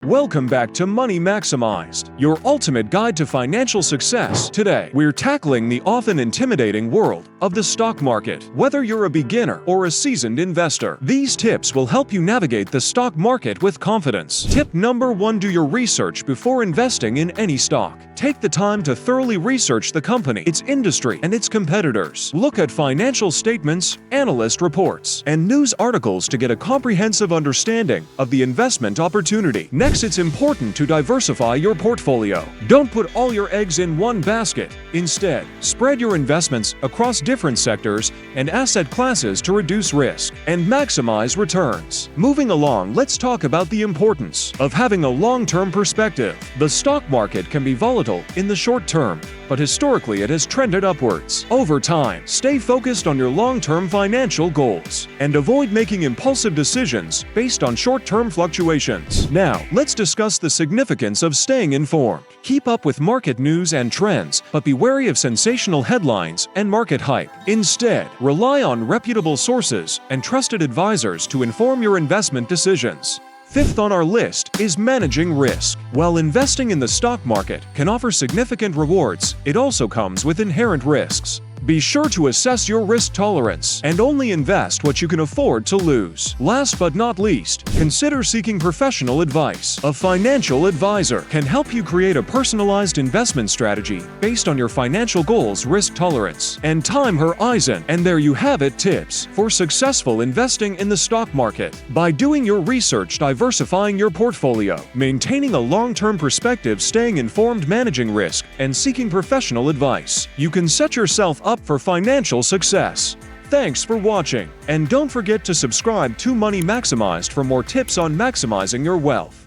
Welcome back to Money Maximized, your ultimate guide to financial success. Today, we're tackling the often intimidating world of the stock market. Whether you're a beginner or a seasoned investor, these tips will help you navigate the stock market with confidence. Tip number 1: do your research before investing in any stock. Take the time to thoroughly research the company, its industry, and its competitors. Look at financial statements, analyst reports, and news articles to get a comprehensive understanding of the investment opportunity. Next, it's important to diversify your portfolio. Don't put all your eggs in one basket. Instead, spread your investments across different sectors and asset classes to reduce risk and maximize returns. Moving along, let's talk about the importance of having a long-term perspective. The stock market can be volatile in the short term, but historically it has trended upwards. Over time, stay focused on your long-term financial goals and avoid making impulsive decisions based on short-term fluctuations. Now, let's discuss the significance of staying informed. Keep up with market news and trends, but be wary of sensational headlines and market hype. Instead, rely on reputable sources and trusted advisors to inform your investment decisions. Fifth on our list is managing risk. While investing in the stock market can offer significant rewards, it also comes with inherent risks. Be sure to assess your risk tolerance and only invest what you can afford to lose. Last but not least, consider seeking professional advice. A financial advisor can help you create a personalized investment strategy based on your financial goals, risk tolerance, and time horizon. And there you have it, tips for successful investing in the stock market. By doing your research, diversifying your portfolio, maintaining a long-term perspective, staying informed, managing risk, and seeking professional advice, you can set yourself up for financial success. Thanks for watching, and don't forget to subscribe to Money Maximized for more tips on maximizing your wealth.